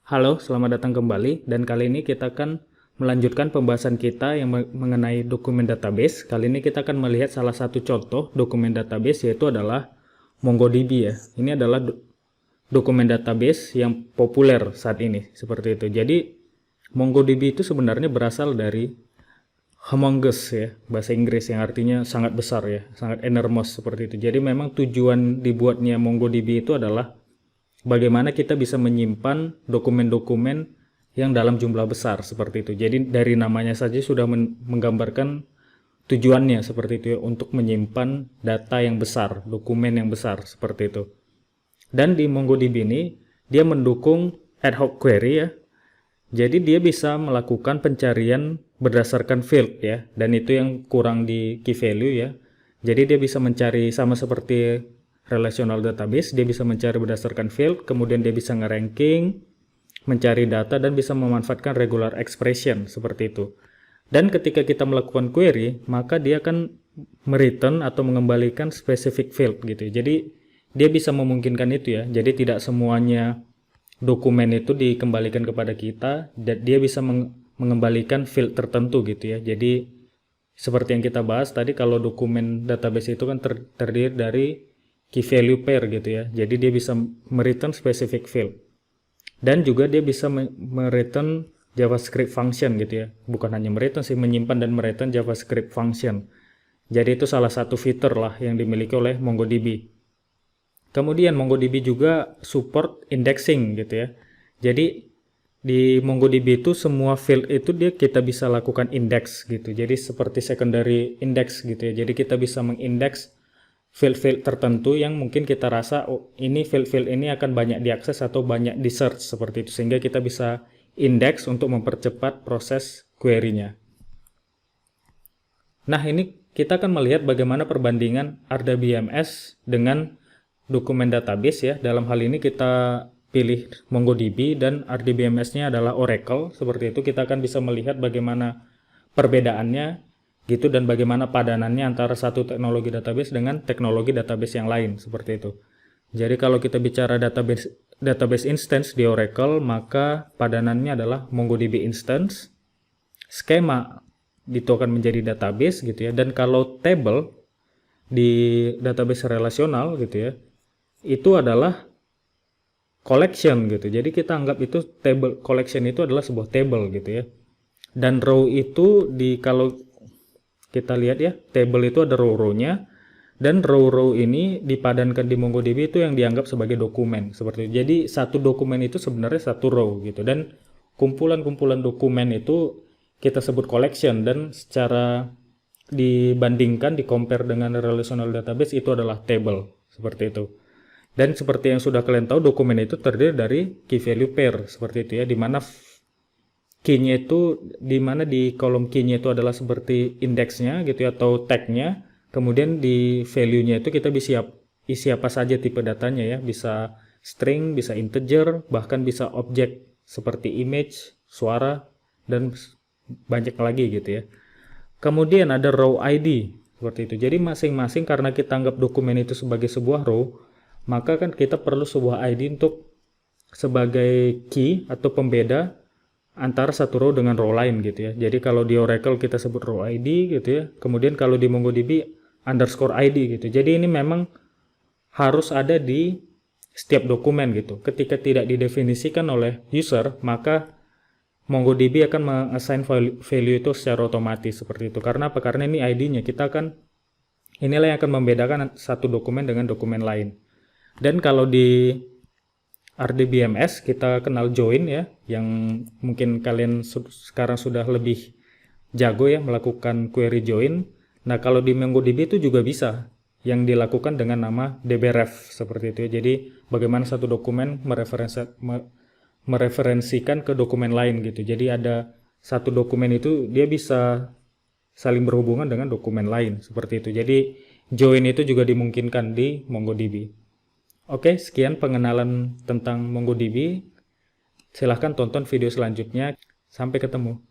Halo, selamat datang kembali, dan kali ini kita akan melanjutkan pembahasan kita yang mengenai dokumen database. Kali ini kita akan melihat salah satu contoh dokumen database, yaitu adalah MongoDB ya. Ini adalah dokumen database yang populer saat ini, seperti itu. Jadi MongoDB itu sebenarnya berasal dari humongous ya, bahasa Inggris, yang artinya sangat besar ya, sangat enormous seperti itu. Jadi memang tujuan dibuatnya MongoDB itu adalah bagaimana kita bisa menyimpan dokumen-dokumen yang dalam jumlah besar seperti itu. Jadi dari namanya saja sudah menggambarkan tujuannya seperti itu ya, untuk menyimpan data yang besar, dokumen yang besar seperti itu. Dan di MongoDB ini dia mendukung ad hoc query ya. Jadi dia bisa melakukan pencarian berdasarkan field ya, dan itu yang kurang di key value ya. Jadi dia bisa mencari sama seperti relational database, dia bisa mencari berdasarkan field, kemudian dia bisa nge-ranking, mencari data, dan bisa memanfaatkan regular expression seperti itu. Dan ketika kita melakukan query, maka dia akan mereturn atau mengembalikan specific field gitu. Jadi dia bisa memungkinkan itu ya. Jadi tidak semuanya dokumen itu dikembalikan kepada kita, dan dia bisa mengembalikan field tertentu gitu ya. Jadi seperti yang kita bahas tadi, kalau dokumen database itu kan terdiri dari key value pair gitu ya. Jadi dia bisa mereturn specific field. Dan juga dia bisa mereturn JavaScript function gitu ya. Bukan hanya mereturn sih, menyimpan dan mereturn JavaScript function. Jadi itu salah satu fitur lah yang dimiliki oleh MongoDB. Kemudian MongoDB juga support indexing gitu ya. Jadi di MongoDB itu semua field itu kita bisa lakukan index gitu. Jadi seperti secondary index gitu ya. Jadi kita bisa mengindeks field-field tertentu yang mungkin kita rasa ini field-field ini akan banyak diakses atau banyak di search seperti itu, sehingga kita bisa indeks untuk mempercepat proses query-nya. Nah, ini kita akan melihat bagaimana perbandingan RDBMS dengan dokumen database ya. Dalam hal ini kita pilih MongoDB dan RDBMS-nya adalah Oracle. Seperti itu kita akan bisa melihat bagaimana perbedaannya gitu, dan bagaimana padanannya antara satu teknologi database dengan teknologi database yang lain seperti itu. Jadi kalau kita bicara database instance di Oracle, maka padanannya adalah MongoDB instance, skema itu akan menjadi database gitu ya. Dan kalau table di database relasional gitu ya, itu adalah collection gitu. Jadi kita anggap itu table, collection itu adalah sebuah table gitu ya. Dan row itu kalau kita lihat ya, table itu ada row-row-nya, dan row-row ini dipadankan di MongoDB itu yang dianggap sebagai dokumen seperti itu. Jadi satu dokumen itu sebenarnya satu row gitu, dan kumpulan-kumpulan dokumen itu kita sebut collection, dan secara dibandingkan, di-compare dengan relational database itu adalah table seperti itu. Dan seperti yang sudah kalian tahu, dokumen itu terdiri dari key value pair seperti itu ya, dimana key-nya itu dimana di kolom key-nya itu adalah seperti indeksnya gitu ya, atau tag-nya. Kemudian di value-nya itu kita bisa isi apa saja tipe datanya ya, bisa string, bisa integer, bahkan bisa objek seperti image, suara, dan banyak lagi gitu ya. Kemudian ada row ID seperti itu. Jadi masing-masing, karena kita anggap dokumen itu sebagai sebuah row, maka kan kita perlu sebuah ID untuk sebagai key atau pembeda antara satu row dengan row lain gitu ya. Jadi kalau di Oracle kita sebut row ID gitu ya. Kemudian kalau di MongoDB underscore ID gitu. Jadi ini memang harus ada di setiap dokumen gitu. Ketika tidak didefinisikan oleh user, maka MongoDB akan mengassign value itu secara otomatis seperti itu. Karena apa? Karena ini ID-nya. Inilah yang akan membedakan satu dokumen dengan dokumen lain. Dan kalau di RDBMS kita kenal join ya, yang mungkin kalian sekarang sudah lebih jago ya melakukan query join. Nah, kalau di MongoDB itu juga bisa yang dilakukan dengan nama dbref seperti itu ya. Jadi bagaimana satu dokumen mereferensikan ke dokumen lain gitu. Jadi ada satu dokumen itu dia bisa saling berhubungan dengan dokumen lain seperti itu. Jadi join itu juga dimungkinkan di MongoDB. Oke, sekian pengenalan tentang MongoDB. Silahkan tonton video selanjutnya. Sampai ketemu.